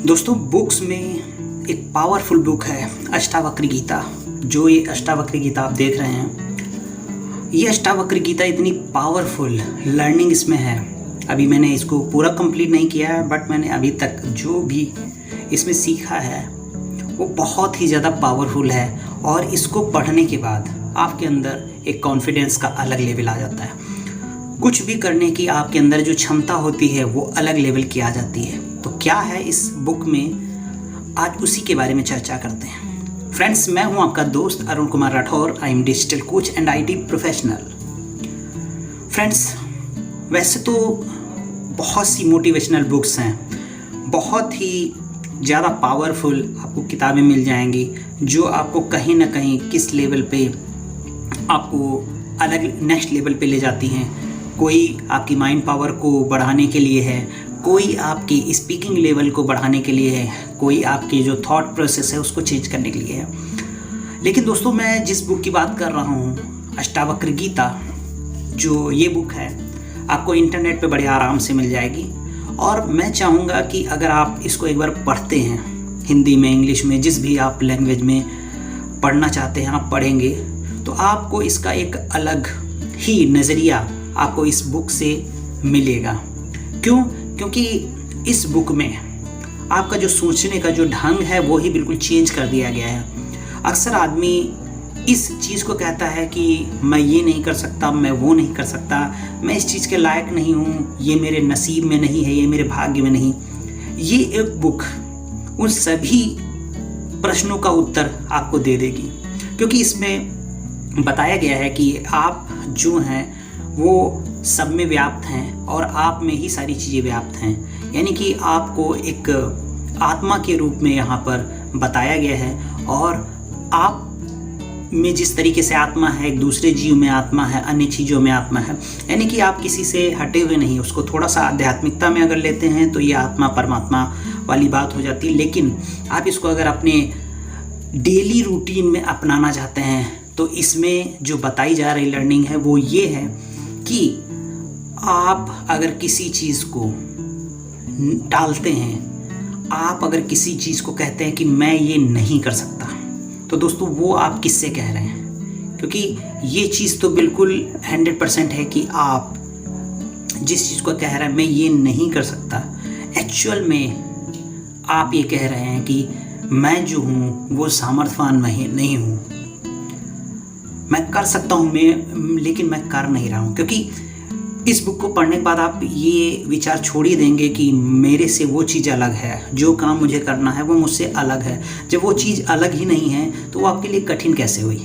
दोस्तों, बुक्स में एक पावरफुल बुक है अष्टावक्र गीता। जो ये अष्टावक्र गीता आप देख रहे हैं, ये अष्टावक्र गीता इतनी पावरफुल लर्निंग इसमें है। अभी मैंने इसको पूरा कंप्लीट नहीं किया है, बट मैंने अभी तक जो भी इसमें सीखा है वो बहुत ही ज़्यादा पावरफुल है। और इसको पढ़ने के बाद आपके अंदर एक कॉन्फिडेंस का अलग लेवल आ जाता है। कुछ भी करने की आपके अंदर जो क्षमता होती है वो अलग लेवल की आ जाती है। तो क्या है इस बुक में, आज उसी के बारे में चर्चा करते हैं। फ्रेंड्स, मैं हूं आपका दोस्त Arun Kumar Rathore. I am digital coach and IT professional. Friends, वैसे तो बहुत सी मोटिवेशनल बुक्स हैं, बहुत ही ज़्यादा पावरफुल आपको किताबें मिल जाएंगी जो आपको कहीं ना कहीं किस लेवल पे आपको अलग नेक्स्ट लेवल पे ले जाती हैं। कोई आपकी माइंड पावर को बढ़ाने के लिए है, कोई आपकी स्पीकिंग लेवल को बढ़ाने के लिए है, कोई आपकी जो थॉट प्रोसेस है उसको चेंज करने के लिए है। लेकिन दोस्तों, मैं जिस बुक की बात कर रहा हूँ, अष्टावक्र गीता, जो ये बुक है आपको इंटरनेट पे बड़े आराम से मिल जाएगी। और मैं चाहूँगा कि अगर आप इसको एक बार पढ़ते हैं, हिंदी में, इंग्लिश में, जिस भी आप लैंग्वेज में पढ़ना चाहते हैं आप पढ़ेंगे, तो आपको इसका एक अलग ही नज़रिया आपको इस बुक से मिलेगा। क्यों? क्योंकि इस बुक में आपका जो सोचने का जो ढंग है वो ही बिल्कुल चेंज कर दिया गया है। अक्सर आदमी इस चीज़ को कहता है कि मैं ये नहीं कर सकता, मैं वो नहीं कर सकता, मैं इस चीज़ के लायक नहीं हूँ, ये मेरे नसीब में नहीं है, ये मेरे भाग्य में नहीं। ये एक बुक उन सभी प्रश्नों का उत्तर आपको दे देगी, क्योंकि इसमें बताया गया है कि आप जो हैं वो सब में व्याप्त हैं और आप में ही सारी चीज़ें व्याप्त हैं। यानी कि आपको एक आत्मा के रूप में यहाँ पर बताया गया है। और आप में जिस तरीके से आत्मा है, एक दूसरे जीव में आत्मा है, अन्य चीज़ों में आत्मा है, यानी कि आप किसी से हटे हुए नहीं। उसको थोड़ा सा आध्यात्मिकता में अगर लेते हैं तो ये आत्मा परमात्मा वाली बात हो जाती है। लेकिन आप इसको अगर अपने डेली रूटीन में अपनाना चाहते हैं तो इसमें जो बताई जा रही लर्निंग है वो ये है कि आप अगर किसी चीज़ को टालते हैं, आप अगर किसी चीज़ को कहते हैं कि मैं ये नहीं कर सकता, तो दोस्तों वो आप किससे कह रहे हैं? क्योंकि ये चीज़ तो बिल्कुल 100% है कि आप जिस चीज़ को कह रहे हैं मैं ये नहीं कर सकता, एक्चुअल में आप ये कह रहे हैं कि मैं जो हूँ वो सामर्थ्यवान नहीं हूँ। मैं कर सकता हूँ लेकिन मैं कर नहीं रहा हूँ। क्योंकि इस बुक को पढ़ने के बाद आप ये विचार छोड़ ही देंगे कि मेरे से वो चीज़ अलग है, जो काम मुझे करना है वो मुझसे अलग है। जब वो चीज़ अलग ही नहीं है तो वो आपके लिए कठिन कैसे हुई?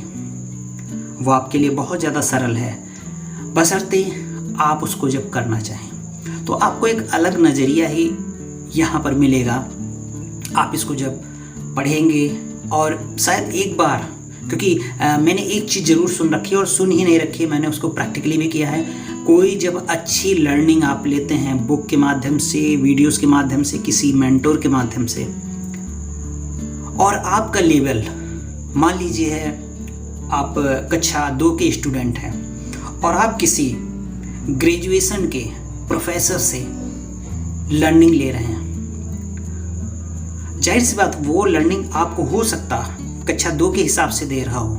वो आपके लिए बहुत ज़्यादा सरल है, बशर्ते आप उसको जब करना चाहें। तो आपको एक अलग नज़रिया ही यहाँ पर मिलेगा। आप इसको जब पढ़ेंगे और शायद एक बार, क्योंकि मैंने एक चीज़ ज़रूर सुन रखी है और सुन ही नहीं रखी है, मैंने उसको प्रैक्टिकली भी किया है। कोई जब अच्छी लर्निंग आप लेते हैं बुक के माध्यम से, वीडियोस के माध्यम से, किसी मेंटोर के माध्यम से, और आपका लेवल, मान लीजिए है आप कक्षा 2 के स्टूडेंट हैं और आप किसी ग्रेजुएशन के प्रोफेसर से लर्निंग ले रहे हैं, जाहिर सी बात वो लर्निंग आपको हो सकता कक्षा 2 के हिसाब से दे रहा हो,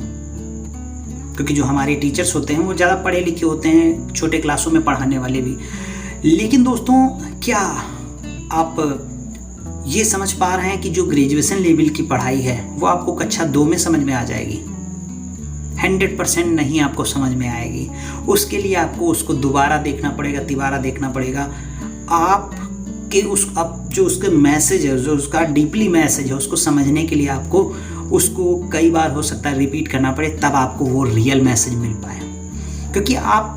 क्योंकि जो हमारे टीचर्स होते हैं वो ज़्यादा पढ़े लिखे होते हैं, छोटे क्लासों में पढ़ाने वाले भी। लेकिन दोस्तों, क्या आप ये समझ पा रहे हैं कि जो ग्रेजुएशन लेवल की पढ़ाई है वो आपको कक्षा 2 में समझ में आ जाएगी? 100% नहीं आपको समझ में आएगी। उसके लिए आपको उसको दोबारा देखना पड़ेगा, तिबारा देखना पड़ेगा। आपके जो उसके मैसेज है, जो उसका डीपली मैसेज है, उसको समझने के लिए आपको उसको कई बार हो सकता है रिपीट करना पड़े, तब आपको वो रियल मैसेज मिल पाए। क्योंकि आप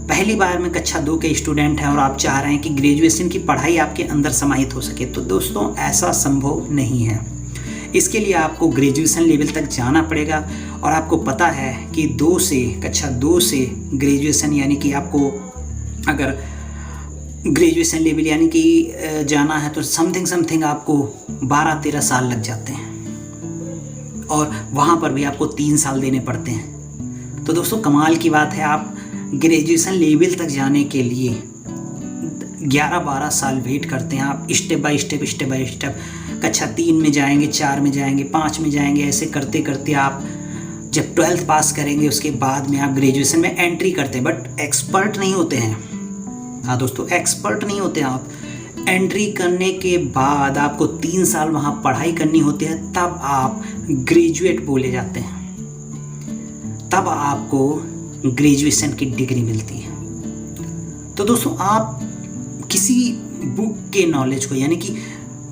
पहली बार में कक्षा 2 के स्टूडेंट हैं और आप चाह रहे हैं कि ग्रेजुएशन की पढ़ाई आपके अंदर समाहित हो सके, तो दोस्तों ऐसा संभव नहीं है। इसके लिए आपको ग्रेजुएशन लेवल तक जाना पड़ेगा। और आपको पता है कि कक्षा 2 से ग्रेजुएशन, यानी कि आपको अगर ग्रेजुएशन लेवल यानी कि जाना है तो समथिंग आपको 12-13 साल लग जाते हैं, और वहाँ पर भी आपको 3 साल देने पड़ते हैं। तो दोस्तों कमाल की बात है, आप ग्रेजुएशन लेवल तक जाने के लिए 11-12 साल वेट करते हैं। आप स्टेप बाय स्टेप कक्षा 3 में जाएंगे, 4 में जाएंगे, 5 में जाएंगे, ऐसे करते करते आप जब 12th पास करेंगे उसके बाद में आप ग्रेजुएशन में एंट्री करते हैं, बट एक्सपर्ट नहीं होते हैं। हाँ दोस्तों, एक्सपर्ट नहीं होते आप। एंट्री करने के बाद आपको 3 साल वहाँ पढ़ाई करनी होती है, तब आप ग्रेजुएट बोले जाते हैं, तब आपको ग्रेजुएशन की डिग्री मिलती है। तो दोस्तों, आप किसी बुक के नॉलेज को, यानी कि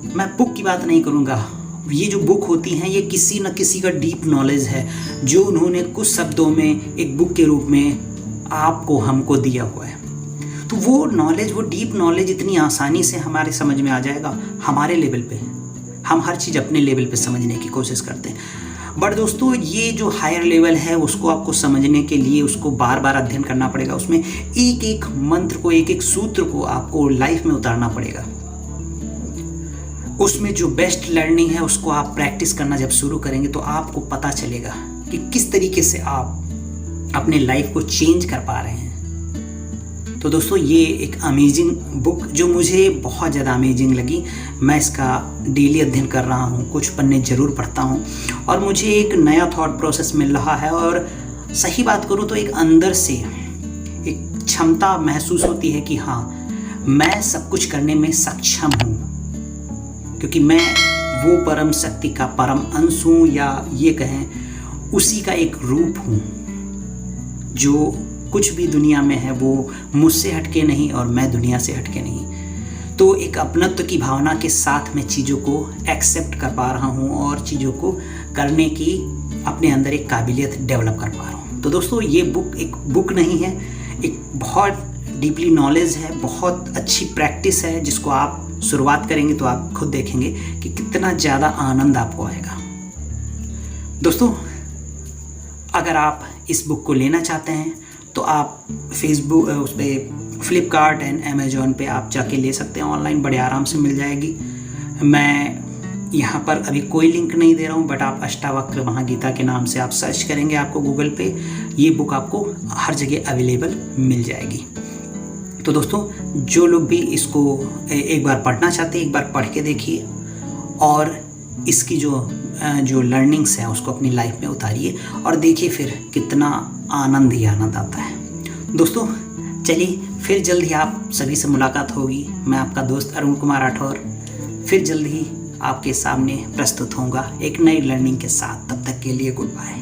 मैं बुक की बात नहीं करूँगा, ये जो बुक होती हैं ये किसी न किसी का डीप नॉलेज है जो उन्होंने कुछ शब्दों में एक बुक के रूप में आपको हमको दिया हुआ है। तो वो नॉलेज, वो डीप नॉलेज इतनी आसानी से हमारे समझ में आ जाएगा हमारे लेवल पे। हम हर चीज़ अपने लेवल पे समझने की कोशिश करते हैं, बट दोस्तों ये जो हायर लेवल है उसको आपको समझने के लिए उसको बार बार अध्ययन करना पड़ेगा। उसमें एक एक मंत्र को, एक एक सूत्र को आपको लाइफ में उतारना पड़ेगा। उसमें जो बेस्ट लर्निंग है उसको आप प्रैक्टिस करना जब शुरू करेंगे तो आपको पता चलेगा कि किस तरीके से आप अपने लाइफ को चेंज कर पा रहे हैं। तो दोस्तों, ये एक अमेजिंग बुक जो मुझे बहुत ज़्यादा अमेजिंग लगी। मैं इसका डेली अध्ययन कर रहा हूँ, कुछ पन्ने ज़रूर पढ़ता हूँ और मुझे एक नया थॉट प्रोसेस मिल रहा है। और सही बात करूँ तो एक अंदर से एक क्षमता महसूस होती है कि हाँ, मैं सब कुछ करने में सक्षम हूँ, क्योंकि मैं वो परम शक्ति का परम अंश हूँ, या ये कहें उसी का एक रूप हूँ। जो कुछ भी दुनिया में है वो मुझसे हटके नहीं और मैं दुनिया से हटके नहीं। तो एक अपनत्व की भावना के साथ मैं चीज़ों को एक्सेप्ट कर पा रहा हूँ और चीज़ों को करने की अपने अंदर एक काबिलियत डेवलप कर पा रहा हूँ। तो दोस्तों, ये बुक एक बुक नहीं है, एक बहुत डीपली नॉलेज है, बहुत अच्छी प्रैक्टिस है, जिसको आप शुरुआत करेंगे तो आप खुद देखेंगे कि कितना ज़्यादा आनंद आपको आएगा। दोस्तों, अगर आप इस बुक को लेना चाहते हैं तो आप फेसबुक, उस पर फ्लिपकार्ट एंड अमेजोन पे आप जाके ले सकते हैं। ऑनलाइन बड़े आराम से मिल जाएगी। मैं यहाँ पर अभी कोई लिंक नहीं दे रहा हूँ, बट आप अष्टावक्र महागीता के नाम से आप सर्च करेंगे, आपको गूगल पे ये बुक आपको हर जगह अवेलेबल मिल जाएगी। तो दोस्तों, जो लोग भी इसको एक बार पढ़ना चाहते हैं, एक बार पढ़ के देखिए और इसकी जो लर्निंग्स हैं उसको अपनी लाइफ में उतारिए और देखिए फिर कितना आनंद ही आनंद आता है। दोस्तों, चलिए फिर जल्द ही आप सभी से मुलाकात होगी। मैं आपका दोस्त अरुण कुमार राठौर फिर जल्द ही आपके सामने प्रस्तुत होऊंगा एक नई लर्निंग के साथ। तब तक के लिए गुड बाय।